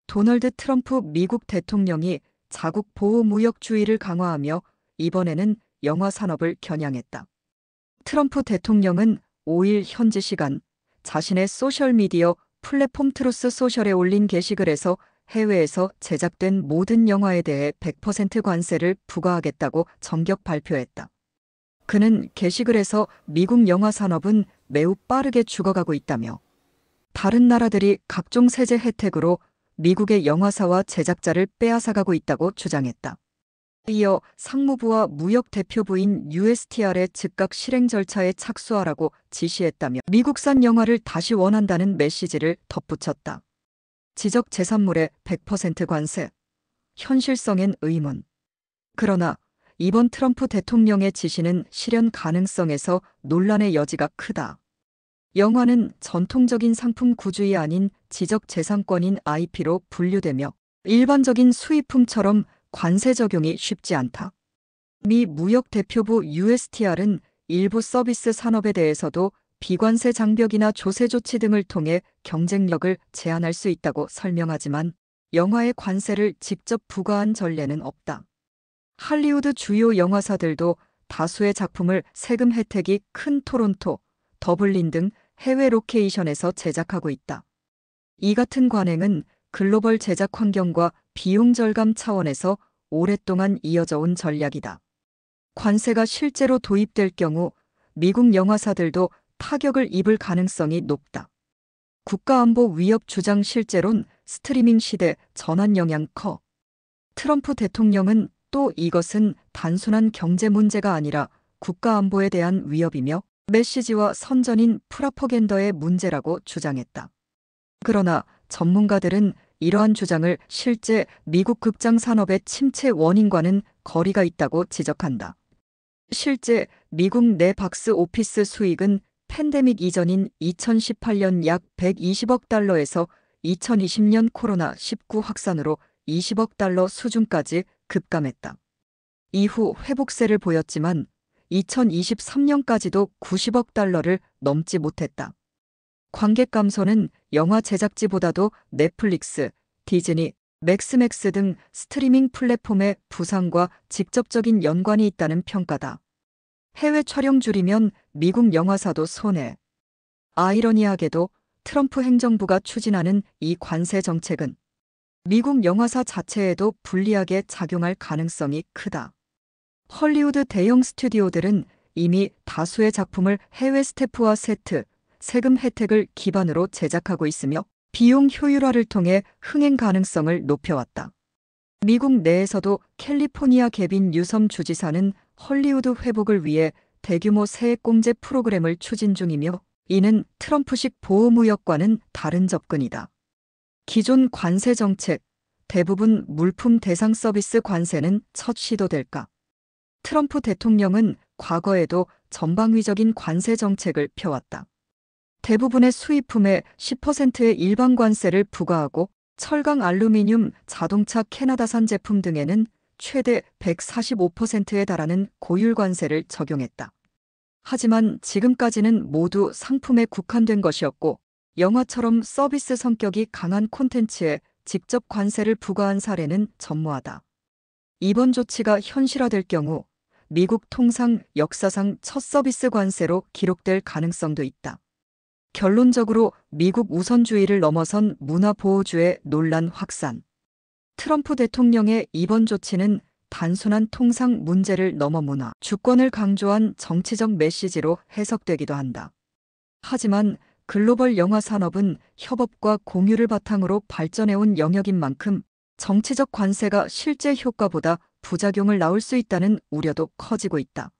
도널드 트럼프 미국 대통령이 자국 보호 무역주의를 강화하며 이번에는 영화 산업을 겨냥했다. 트럼프 대통령은 5일 현지 시간 자신의 소셜미디어 플랫폼 트루스 소셜에 올린 게시글에서 해외에서 제작된 모든 영화에 대해 100% 관세를 부과하겠다고 전격 발표했다. 그는 게시글에서 미국 영화 산업은 매우 빠르게 죽어가고 있다며 다른 나라들이 각종 세제 혜택으로 미국의 영화사와 제작자를 빼앗아가고 있다고 주장했다. 이어 상무부와 무역대표부인 USTR의 즉각 실행 절차에 착수하라고 지시했다며 미국산 영화를 다시 원한다는 메시지를 덧붙였다. 지적 재산물에 100% 관세. 현실성엔 의문. 그러나 이번 트럼프 대통령의 지시는 실현 가능성에서 논란의 여지가 크다. 영화는 전통적인 상품 구주이 아닌 지적 재산권인 IP로 분류되며 일반적인 수입품처럼 관세 적용이 쉽지 않다. 미 무역대표부 USTR은 일부 서비스 산업에 대해서도 비관세 장벽이나 조세 조치 등을 통해 경쟁력을 제한할 수 있다고 설명하지만 영화의 관세를 직접 부과한 전례는 없다. 할리우드 주요 영화사들도 다수의 작품을 세금 혜택이 큰 토론토, 더블린 등 해외 로케이션에서 제작하고 있다. 이 같은 관행은 글로벌 제작 환경과 비용 절감 차원에서 오랫동안 이어져 온 전략이다. 관세가 실제로 도입될 경우 미국 영화사들도 타격을 입을 가능성이 높다. 국가안보 위협 주장 실제론 스트리밍 시대 전환 영향 커. 트럼프 대통령은 또 이것은 단순한 경제 문제가 아니라 국가안보에 대한 위협이며 메시지와 선전인 프로파간다의 문제라고 주장했다. 그러나 전문가들은 이러한 주장을 실제 미국 극장 산업의 침체 원인과는 거리가 있다고 지적한다. 실제 미국 내 박스 오피스 수익은 팬데믹 이전인 2018년 약 120억 달러에서 2020년 코로나19 확산으로 20억 달러 수준까지 급감했다. 이후 회복세를 보였지만 2023년까지도 90억 달러를 넘지 못했다. 관객 감소는 영화 제작지보다도 넷플릭스, 디즈니, 맥스맥스 등 스트리밍 플랫폼의 부상과 직접적인 연관이 있다는 평가다. 해외 촬영 줄이면 미국 영화사도 손해. 아이러니하게도 트럼프 행정부가 추진하는 이 관세 정책은 미국 영화사 자체에도 불리하게 작용할 가능성이 크다. 헐리우드 대형 스튜디오들은 이미 다수의 작품을 해외 스태프와 세트, 세금 혜택을 기반으로 제작하고 있으며 비용 효율화를 통해 흥행 가능성을 높여왔다. 미국 내에서도 캘리포니아 개빈 뉴섬 주지사는 헐리우드 회복을 위해 대규모 세액공제 프로그램을 추진 중이며 이는 트럼프식 보호무역과는 다른 접근이다. 기존 관세 정책, 대부분 물품 대상 서비스 관세는 첫 시도될까? 트럼프 대통령은 과거에도 전방위적인 관세 정책을 펴왔다. 대부분의 수입품에 10%의 일반 관세를 부과하고 철강, 알루미늄, 자동차, 캐나다산 제품 등에는 최대 145%에 달하는 고율 관세를 적용했다. 하지만 지금까지는 모두 상품에 국한된 것이었고 영화처럼 서비스 성격이 강한 콘텐츠에 직접 관세를 부과한 사례는 전무하다. 이번 조치가 현실화될 경우 미국 통상 역사상 첫 서비스 관세로 기록될 가능성도 있다. 결론적으로 미국 우선주의를 넘어선 문화보호주의 논란 확산. 트럼프 대통령의 이번 조치는 단순한 통상 문제를 넘어 문화, 주권을 강조한 정치적 메시지로 해석되기도 한다. 하지만 글로벌 영화 산업은 협업과 공유를 바탕으로 발전해온 영역인 만큼 정치적 관세가 실제 효과보다 부작용을 낳을 수 있다는 우려도 커지고 있다.